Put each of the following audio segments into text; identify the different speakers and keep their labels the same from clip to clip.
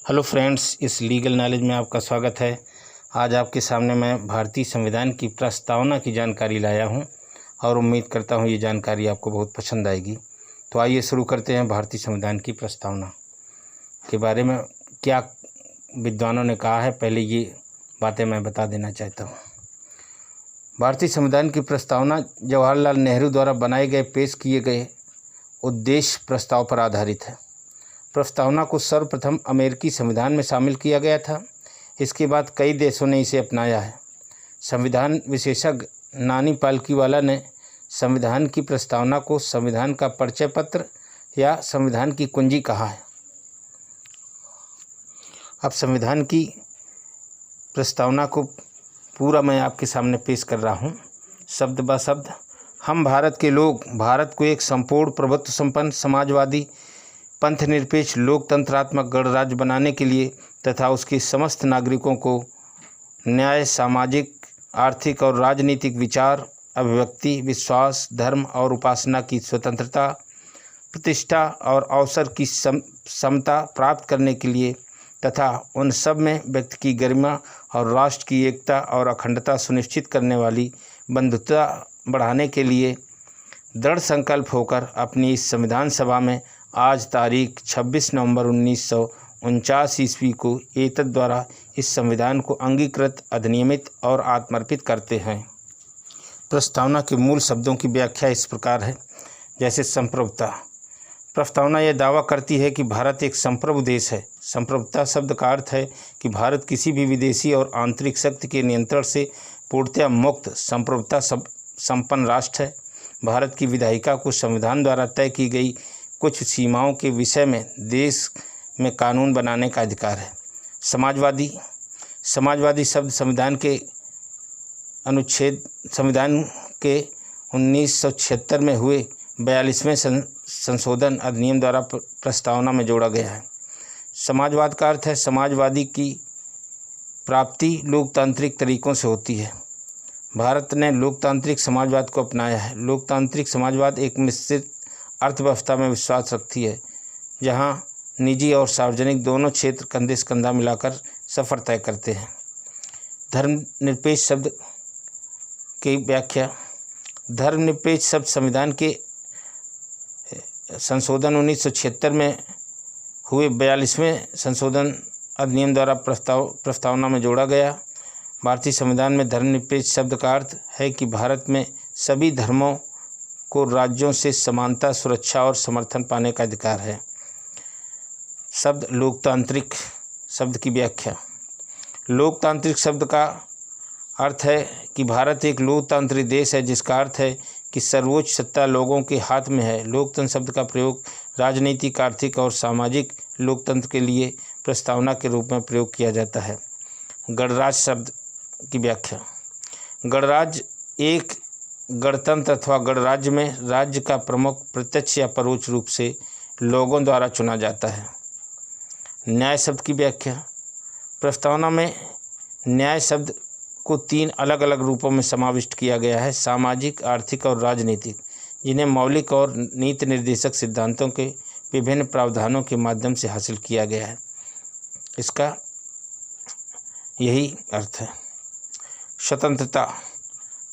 Speaker 1: Hello friends, इस legal knowledge में आपका स्वागत है। आज आपके सामने मैं भारतीय संविधान की प्रस्तावना की जानकारी लाया हूं और उम्मीद करता हूं ये जानकारी आपको बहुत पसंद आएगी। तो आइए शुरू करते हैं भारतीय संविधान की प्रस्तावना के बारे में क्या विद्वानों ने कहा है। पहले ये बातें मैं बता देना चाहता हूँ। भारतीय संविधान की प्रस्तावना जवाहरलाल नेहरू द्वारा बनाए गए पेश किए गए उद्देश्य प्रस्ताव पर आधारित है। प्रस्तावना को सर्वप्रथम अमेरिकी संविधान में शामिल किया गया था। इसके बाद कई देशों ने इसे अपनाया है। संविधान विशेषज्ञ नानी पालकीवाला ने संविधान की प्रस्तावना को संविधान का परिचय पत्र या संविधान की कुंजी कहा है। अब संविधान की प्रस्तावना को पूरा मैं आपके सामने पेश कर रहा हूँ, शब्द ब शब्द। हम भारत के लोग भारत को एक संपूर्ण प्रभुत्व संपन्न समाजवादी पंथनिरपेक्ष लोकतंत्रात्मक गणराज्य बनाने के लिए तथा उसके समस्त नागरिकों को न्याय, सामाजिक, आर्थिक और राजनीतिक विचार, अभिव्यक्ति, विश्वास, धर्म और उपासना की स्वतंत्रता, प्रतिष्ठा और अवसर की समता प्राप्त करने के लिए तथा उन सब में व्यक्ति की गरिमा और राष्ट्र की एकता और अखंडता सुनिश्चित करने वाली बंधुता बढ़ाने के लिए दृढ़ संकल्प होकर अपनी इस संविधान सभा में आज तारीख 26 नवंबर 1949 ईस्वी को एतद द्वारा इस संविधान को अंगीकृत, अधिनियमित और आत्मर्पित करते हैं। प्रस्तावना के मूल शब्दों की व्याख्या इस प्रकार है। जैसे संप्रभुता। प्रस्तावना यह दावा करती है कि भारत एक संप्रभु देश है। संप्रभुता शब्द का अर्थ है कि भारत किसी भी विदेशी और आंतरिक शक्ति के नियंत्रण से पूर्णतया मुक्त संप्रभुता संपन्न राष्ट्र है। भारत की विधायिका को संविधान द्वारा तय की गई कुछ सीमाओं के विषय में देश में कानून बनाने का अधिकार है। समाजवादी शब्द संविधान के 1976 में हुए 42वें संशोधन अधिनियम द्वारा प्रस्तावना में जोड़ा गया है। समाजवाद का अर्थ है समाजवादी की प्राप्ति लोकतांत्रिक तरीकों से होती है। भारत ने लोकतांत्रिक समाजवाद को अपनाया है। लोकतांत्रिक समाजवाद एक मिश्रित अर्थव्यवस्था में विश्वास रखती है, जहां निजी और सार्वजनिक दोनों क्षेत्र कंधे से कंधा मिलाकर सफ़र तय करते हैं। धर्मनिरपेक्ष शब्द की व्याख्या। धर्मनिरपेक्ष शब्द संविधान के संशोधन 1976 में हुए 42वें संशोधन अधिनियम द्वारा प्रस्तावना में जोड़ा गया। भारतीय संविधान में धर्मनिरपेक्ष शब्द का अर्थ है कि भारत में सभी धर्मों को राज्यों से समानता, सुरक्षा और समर्थन पाने का अधिकार है। शब्द लोकतांत्रिक शब्द की व्याख्या। लोकतांत्रिक शब्द का अर्थ है कि भारत एक लोकतांत्रिक देश है, जिसका अर्थ है कि सर्वोच्च सत्ता लोगों के हाथ में है। लोकतंत्र शब्द का प्रयोग राजनीतिक, आर्थिक और सामाजिक लोकतंत्र के लिए प्रस्तावना के रूप में प्रयोग किया जाता है। गणराज्य शब्द की व्याख्या। गणराज्य एक गणतंत्र अथवा गणराज्य में राज्य का प्रमुख प्रत्यक्ष या परोक्ष रूप से लोगों द्वारा चुना जाता है। न्याय शब्द की व्याख्या। प्रस्तावना में न्याय शब्द को 3 अलग अलग रूपों में समाविष्ट किया गया है: सामाजिक, आर्थिक और राजनीतिक, जिन्हें मौलिक और नीति निर्देशक सिद्धांतों के विभिन्न प्रावधानों के माध्यम से हासिल किया गया है। इसका यही अर्थ है। स्वतंत्रता।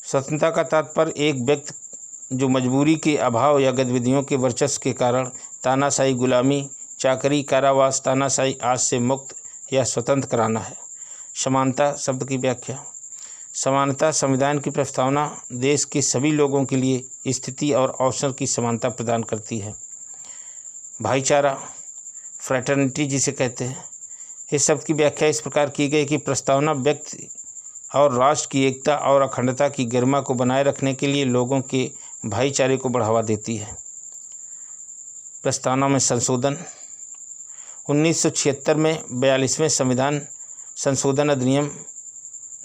Speaker 1: स्वतंत्रता का तात्पर्य एक व्यक्ति जो मजबूरी के अभाव या गतिविधियों के वर्चस्व के कारण तानाशाही, गुलामी, चाकरी, कारावास, तानाशाही आदि से मुक्त या स्वतंत्र कराना है। समानता शब्द की व्याख्या। समानता संविधान की प्रस्तावना देश के सभी लोगों के लिए स्थिति और अवसर की समानता प्रदान करती है। भाईचारा, फ्रेटर्निटी जिसे कहते हैं, इस शब्द की व्याख्या इस प्रकार की गई कि प्रस्तावना व्यक्ति और राष्ट्र की एकता और अखंडता की गरिमा को बनाए रखने के लिए लोगों के भाईचारे को बढ़ावा देती है। प्रस्तावना में संशोधन। 1976 में 42वें संविधान संशोधन अधिनियम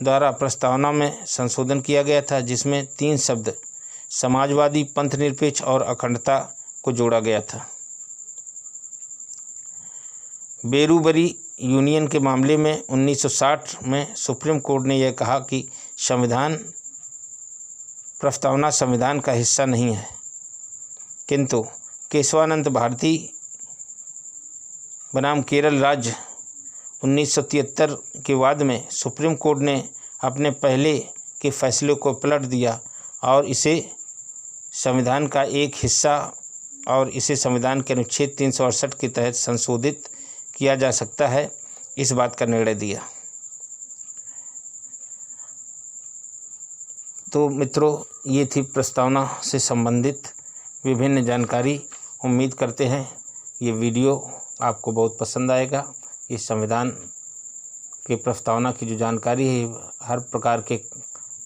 Speaker 1: द्वारा प्रस्तावना में संशोधन किया गया था, जिसमें 3 शब्द समाजवादी, पंथनिरपेक्ष और अखंडता को जोड़ा गया था। बेरूबरी यूनियन के मामले में 1960 में सुप्रीम कोर्ट ने यह कहा कि प्रस्तावना संविधान का हिस्सा नहीं है, किंतु केशवानंद भारती बनाम केरल राज्य 1973 के बाद में सुप्रीम कोर्ट ने अपने पहले के फैसले को पलट दिया और इसे संविधान का एक हिस्सा और इसे संविधान के अनुच्छेद 368 के तहत संशोधित किया जा सकता है, इस बात का निर्णय दिया। तो मित्रों, ये थी प्रस्तावना से संबंधित विभिन्न जानकारी। उम्मीद करते हैं ये वीडियो आपको बहुत पसंद आएगा। इस संविधान के प्रस्तावना की जो जानकारी है हर प्रकार के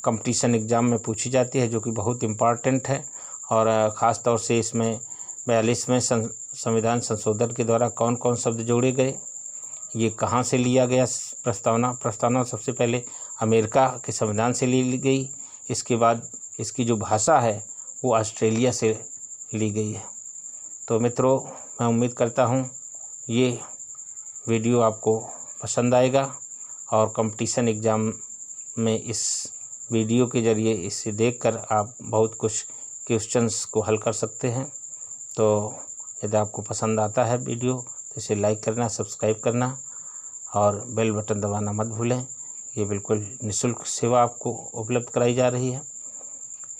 Speaker 1: कंपटीशन एग्ज़ाम में पूछी जाती है, जो कि बहुत इम्पॉर्टेंट है। और ख़ास तौर से इसमें 42वें संविधान संशोधन के द्वारा कौन कौन शब्द जोड़े गए, ये कहाँ से लिया गया प्रस्तावना सबसे पहले अमेरिका के संविधान से ली गई। इसके बाद इसकी जो भाषा है वो ऑस्ट्रेलिया से ली गई है। तो मित्रों, मैं उम्मीद करता हूँ ये वीडियो आपको पसंद आएगा और कंपटीशन एग्ज़ाम में इस वीडियो के ज़रिए इसे देखकर आप बहुत कुछ क्वेश्चंस को हल कर सकते हैं। तो यदि आपको पसंद आता है वीडियो तो इसे लाइक करना, सब्सक्राइब करना और बेल बटन दबाना मत भूलें। ये बिल्कुल निःशुल्क सेवा आपको उपलब्ध कराई जा रही है।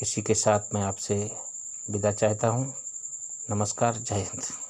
Speaker 1: इसी के साथ मैं आपसे विदा चाहता हूँ। नमस्कार, जय हिंद।